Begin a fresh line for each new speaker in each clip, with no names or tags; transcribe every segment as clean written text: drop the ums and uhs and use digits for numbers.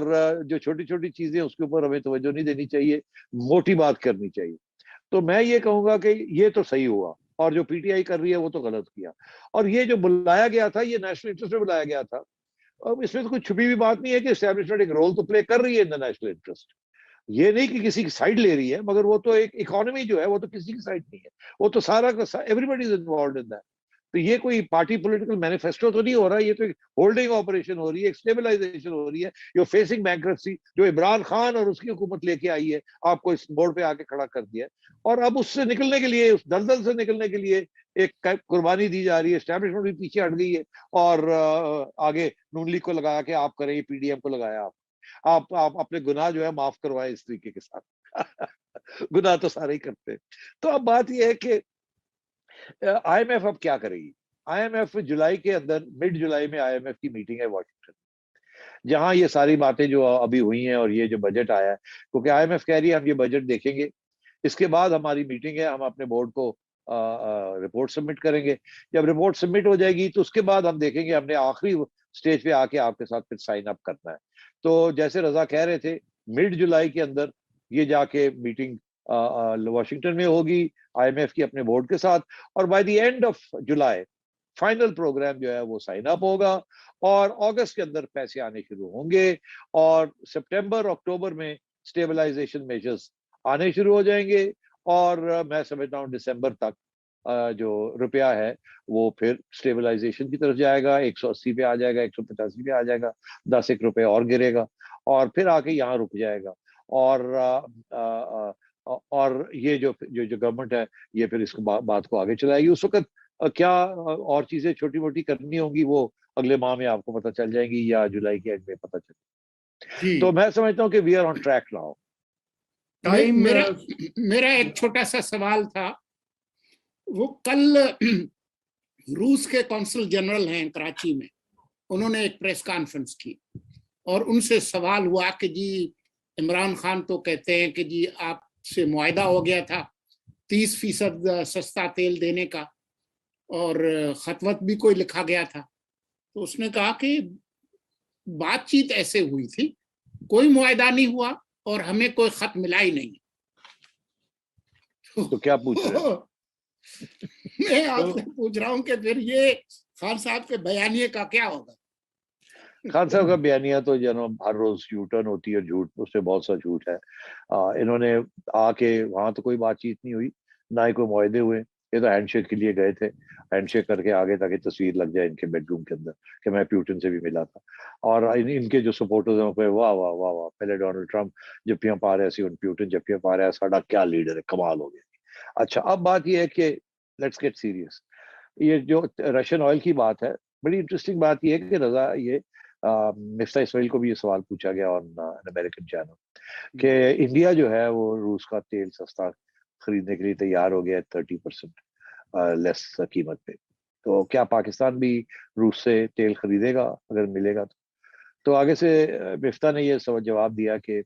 और जो छोटी छोटी चीजें उसके ऊपर हमें तवज्जो नहीं देनी चाहिए, मोटी बात करनी चाहिए। तो मैं ये कहूंगा कि ये तो सही हुआ, और जो पीटीआई कर रही है वो तो गलत किया। और ये जो बुलाया गया था, ये नेशनल इंटरेस्ट में बुलाया गया था। अब इसमें तो कोई छुपी हुई बात नहीं है कि एस्टेब्लिशमेंट एक रोल तो प्ले कर रही है इन द नेशनल इंटरेस्ट। ये नहीं कि किसी की साइड ले रही है, मगर वो तो एक इकोनॉमी जो है वो तो किसी की साइड नहीं है, वो तो सारा का everybody is involve in that. तो ये कोई पार्टी पॉलिटिकल मैनिफेस्टो तो नहीं हो रहा, ये तो एक होल्डिंग ऑपरेशन हो रही है, एक स्टेबलाइजेशन हो रही है। यू फेसिंग बैंक्रप्सी, जो इमरान खान और उसकी हुकूमत लेके आई है, आपको इस बोर्ड पे आके खड़ा कर दिया है। और अब उससे निकलने के लिए, उस दलदल से निकलने के लिए एक कुर्बानी दी जा रही है। एस्टैब्लिशमेंट भी पीछे हट गई है, और आगे नून लीग को लगा के आप करें, पीडीएम को लगाया आप अपने गुनाह जो है माफ करवाए इस तरीके के साथ। गुनाह तो सारे ही करते हैं। तो अब बात यह है कि आईएमएफ अब क्या करेगी। आईएमएफ जुलाई के अंदर, मिड जुलाई में आईएमएफ की मीटिंग है वॉशिंगटन, जहां ये सारी बातें जो अभी हुई हैं और ये जो बजट आया है, क्योंकि आईएमएफ कह रही है हम ये बजट देखेंगे, इसके बाद हमारी मीटिंग है, हम अपने बोर्ड को रिपोर्ट सबमिट करेंगे। जब रिपोर्ट सबमिट हो जाएगी तो उसके बाद हम देखेंगे, हमने आखिरी स्टेज पे आके आपके साथ फिर साइन अप करना है। तो जैसे रजा कह रहे थे, मिड जुलाई के अंदर ये जाके मीटिंग वॉशिंगटन में होगी आईएमएफ की अपने बोर्ड के साथ, और by the end of July final programme जो है वो साइन अप होगा, और अगस्त के अंदर पैसे आने शुरू होंगे, और सितंबर अक्टूबर में स्टेबलाइजेशन मेजर्स आने शुरू हो जाएंगे, और मैं समझता हूँ दिसंबर तक जो रुपया है वो फिर स्टेबलाइजेशन की तरफ जाएगा, 180 पे आ जाएगा, 185 पे आ जाएगा, 10 एक रुपए और गिरेगा, और फिर आके यहाँ रुक जाएगा। और और ये जो जो जो गवर्नमेंट है, ये फिर इस बात को आगे चलाएगी। उस वक्त क्या और चीजें छोटी मोटी करनी होंगी वो अगले माह में आपको पता चल जाएंगी, या जुलाई के एंड में पता चल। तो मैं समझता हूँ कि we are on track now.
मेरा मेरा एक छोटा सा सवाल था। वो कल रूस के कौंसल जनरल हैं कराची में, उन्होंने एक प्रेस कॉन्फ्रेंस की और उनसे सवाल हुआ कि जी इमरान खान तो कहते हैं कि जी आपसे मुआहदा हो गया था 30% सस्ता तेल देने का, और खतवत भी कोई लिखा गया था। तो उसने कहा कि बातचीत ऐसे हुई थी, कोई मुआहदा नहीं हुआ और हमें कोई खत मिला ही नहीं।
तो क्या पूछ रहे हैं?
मैं आपसे पूछ रहा हूं कि फिर ये खान साहब के बयानिए का क्या होगा?
खान साहब का बयानिया तो हर रोज यूटर्न होती है, झूठ, उससे बहुत सा झूठ है। इन्होंने आके वहां तो कोई बातचीत नहीं हुई, ना ही कोई मुआहदे हुए। ये तो हैंडशेक के लिए गए थे, हैंडशेक करके आगे ताकि तस्वीर लग जाए इनके बेडरूम के अंदर कि मैं प्यूटिन से भी मिला था। और इनके जो सपोर्टर्स हैं वाह वाह वाह वाह, पहले डोनाल्ड ट्रंप जफ्फियां पा रहे सी, प्यूटिन जफ्फियां पा रहा है, साडा क्या लीडर है, कमाल हो गया। अच्छा, अब बात ये है कि लेट्स गेट सीरियस। ये जो रशियन ऑयल की बात है, बड़ी इंटरेस्टिंग बात ये है कि रजा, ये मिफ्ता इसमाइल को भी ये सवाल पूछा गया ऑन एन अमेरिकन चैनल कि इंडिया जो है वो रूस का तेल सस्ता खरीदने के लिए तैयार हो गया है 30% लेस कीमत पे। तो क्या पाकिस्तान भी रूस से तेल खरीदेगा अगर मिलेगा तो आगे से मिफ्ता ने ये जवाब दिया कि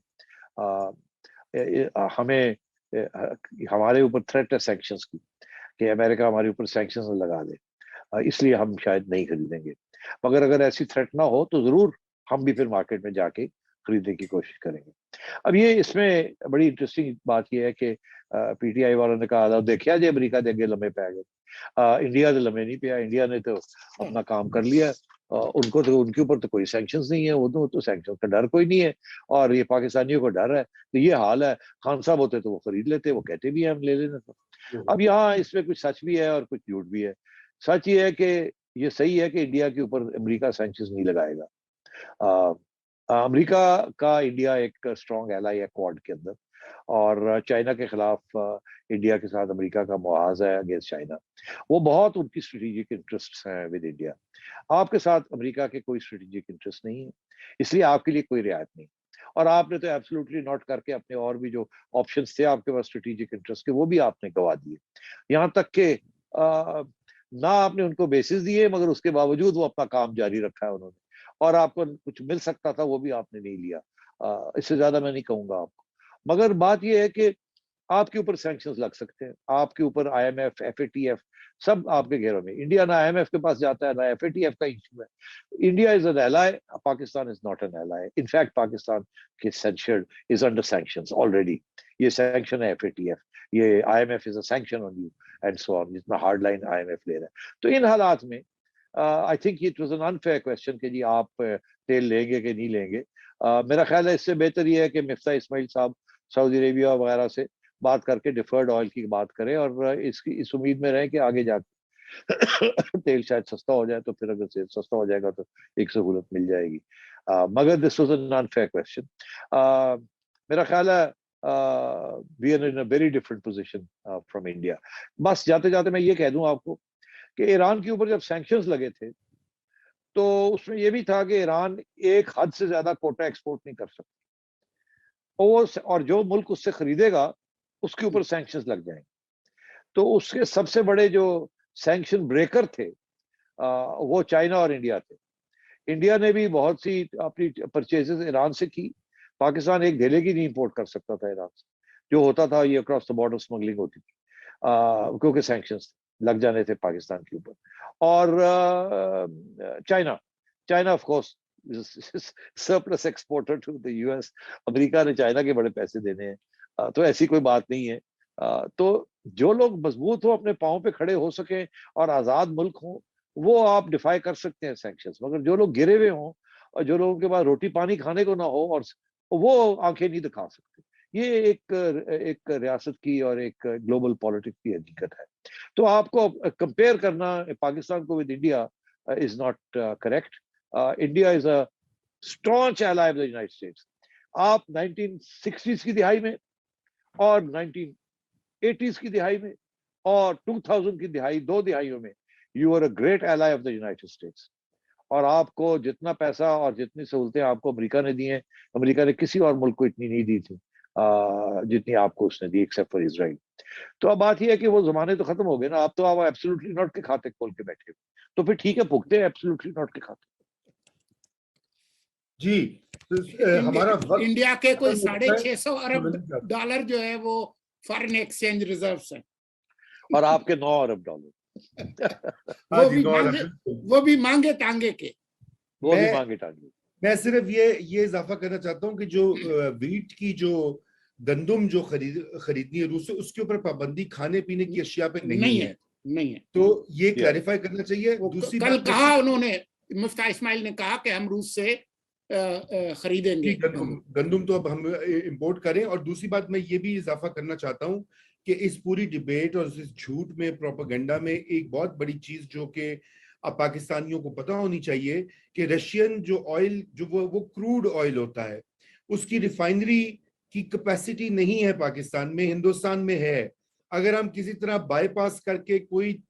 हमें हमारे ऊपर थ्रेट है सैंक्शंस की, कि अमेरिका हमारे ऊपर सैंक्शंस लगा दे, इसलिए हम शायद नहीं खरीदेंगे। मगर अगर ऐसी थ्रेट ना हो तो जरूर हम भी फिर मार्केट में जाके खरीदने की कोशिश करेंगे। अब ये इसमें बड़ी इंटरेस्टिंग बात यह है कि पीटीआई वालों ने कहा था देखिए आज अमेरिका के अगे लम्बे पै गए, इंडिया तो लम्बे नहीं पिया, इंडिया ने तो अपना काम कर लिया। उनको तो, उनके ऊपर तो कोई सैंक्शंस नहीं है, वो तो सैंक्शंस का डर कोई नहीं है, और ये पाकिस्तानियों को डर है। तो ये हाल है, खान साहब होते तो वो खरीद लेते, वो कहते भी है हम ले लेना। तो अब यहाँ इसमें कुछ सच भी है और कुछ झूठ भी है। सच ये है कि ये सही है कि इंडिया के ऊपर अमेरिका सैंक्शंस नहीं लगाएगा। अमेरिका का इंडिया एक स्ट्रॉन्ग एलाई है क्वाड के अंदर, और चाइना के खिलाफ इंडिया के साथ अमेरिका का मुआहदा है अगेंस्ट चाइना। वो बहुत उनकी स्ट्रेटेजिक इंटरेस्ट हैं विद इंडिया। आपके साथ अमेरिका के कोई स्ट्रेटेजिक इंटरेस्ट नहीं है, इसलिए आपके लिए कोई रियायत नहीं। और आपने तो एब्सोल्युटली नॉट करके अपने और भी जो ऑप्शंस थे आपके पास स्ट्रेटेजिक इंटरेस्ट के, वो भी आपने गवा दिए। यहाँ तक कि ना आपने उनको बेसिस दिए, मगर उसके बावजूद वो अपना काम जारी रखा है उन्होंने, और आपको कुछ मिल सकता था वो भी आपने नहीं लिया। इससे ज्यादा मैं नहीं कहूंगा आपको। मगर बात यह है कि आपके ऊपर सैंक्शंस लग सकते हैं, आपके ऊपर IMF, FATF सब आपके घेरों में। इंडिया ना IMF के पास जाता है ना FATF का इशू है। India is an ally, Pakistan is not an ally. In fact Pakistan के censured is under sanctions already. ये सैंक्शन है FATF, ये IMF is a sanction on you and so on, जितना हार्ड लाइन IMF ले रहा है। तो इन हालात में I think it was an unfair question कि जी आप तेल लेंगे कि नहीं लेंगे। मेरा ख्याल है इससे बेहतर ये है कि मिफ्ता इस्माइल साहब सऊदी अरेबिया वगैरह से बात करके डिफर्ड ऑयल की बात करें और इस उम्मीद में रहें कि आगे जाके तेल शायद सस्ता हो जाए, तो फिर अगर तेल सस्ता हो जाएगा तो एक सहूलत मिल जाएगी। मगर this was an unfair question. मेरा ख्याल है we are in a very different position from India. बस जाते जाते मैं ये कह दूं आपको कि ईरान के ऊपर जब सैंक्शंस लगे थे तो उसमें यह भी था कि ईरान एक हद से ज्यादा कोटा एक्सपोर्ट नहीं कर सकता, और जो मुल्क उससे खरीदेगा उसके ऊपर सैंक्शंस लग जाएंगे। तो उसके सबसे बड़े जो सैंक्शन ब्रेकर थे वो चाइना और इंडिया थे। इंडिया ने भी बहुत सी अपनी परचेजेस ईरान से की। पाकिस्तान एक धेले की नहीं इंपोर्ट कर सकता था ईरान से, जो होता था ये अक्रॉस द बॉर्डर स्मगलिंग होती थी, क्योंकि सैंक्शंस लग जाने थे पाकिस्तान के ऊपर। और China China of course surplus exporter to the US। America ने चाइना के बड़े पैसे देने हैं, तो ऐसी कोई बात नहीं है। तो जो लोग मजबूत हो, अपने पाँव पे खड़े हो सके और आजाद मुल्क हो, वो आप डिफाई कर सकते हैं सैंक्शंस। मगर जो लोग गिरे हुए हों और जो लोगों के पास रोटी पानी खाने को ना हो, और वो आंखें नहीं दिखा सकते। ये एक रियासत की और एक ग्लोबल पॉलिटिक्स की हकीकत है। तो आपको कंपेयर करना पाकिस्तान को with India is not correct. India is a strong ally of the United States. आप 1960s की दिहाई में और 1980s की दिहाई में और 2000 की दिहाई, 2 दिहाइयों में you are a great ally of the United States. और आपको जितना पैसा और जितनी सहूलतें आपको अमेरिका ने दी हैं, अमेरिका ने किसी और मुल्क को इतनी नहीं दी थी जितनी आपको उसने दी, एक्सेप्ट फॉर इजराइल। तो अब बात यह है कि वो जमाने तो खत्म हो गए ना। अब तो आप एब्सोल्युटली नॉट के खाते खोल के बैठे, तो फिर ठीक है, भुगते हैं एब्सोल्युटली नॉट के खाते।
जी, तो हमारा वक्त
इंडिया के कोई
खत्म होता है।
$650 अरब डॉलर जो है वो फॉरेन एक्सचेंज रिजर्व्स है,
और आपके 9 अरब डॉलर
वो भी मांगे तांगे के,
वो भी मांगे टांगे।
मैं सिर्फ ये इजाफा करना चाहता हूँ कि जो वीट की जो गंदुम जो खरीदनी है रूस से, उसके ऊपर पाबंदी खाने पीने की अशिया पे नहीं है। तो ये क्लैरिफाई करना चाहिए। दूसरी
कल कहा उन्होंने, मुफ्ता इस्माइल ने कहा कि हम रूस से खरीदेंगे
गंदुम, तो अब हम इंपोर्ट करें। और दूसरी बात मैं ये भी इजाफा करना चाहता हूँ कि इस पूरी डिबेट और इस झूठ में, प्रोपेगेंडा में एक बहुत बड़ी चीज जो कि अब पाकिस्तानियों को पता होनी चाहिए कि रशियन जो ऑयल जो वो क्रूड ऑयल होता है, उसकी रिफाइनरी की कैपेसिटी नहीं है पाकिस्तान में, हिंदुस्तान में है। अगर हम किसी तरह बाईपास करके कोई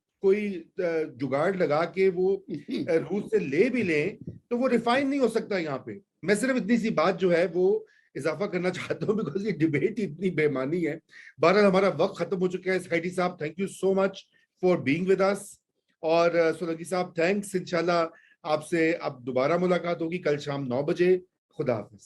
जुगाड़ लगा के वो रूस से ले भी लें तो वो रिफाइन नहीं हो सकता यहाँ पे। मैं सिर्फ इतनी सी बात जो है वो इजाफा करना चाहता हूँ, बिकॉज ये डिबेट इतनी बेमानी है। बहरहाल हमारा वक्त खत्म हो चुका है। साइडी साहब, thank you so much for being with us. और सोलंकी साहब, थैंक्स। इंशाल्लाह आपसे अब दोबारा मुलाकात होगी कल शाम 9 बजे। खुदा हाफिज।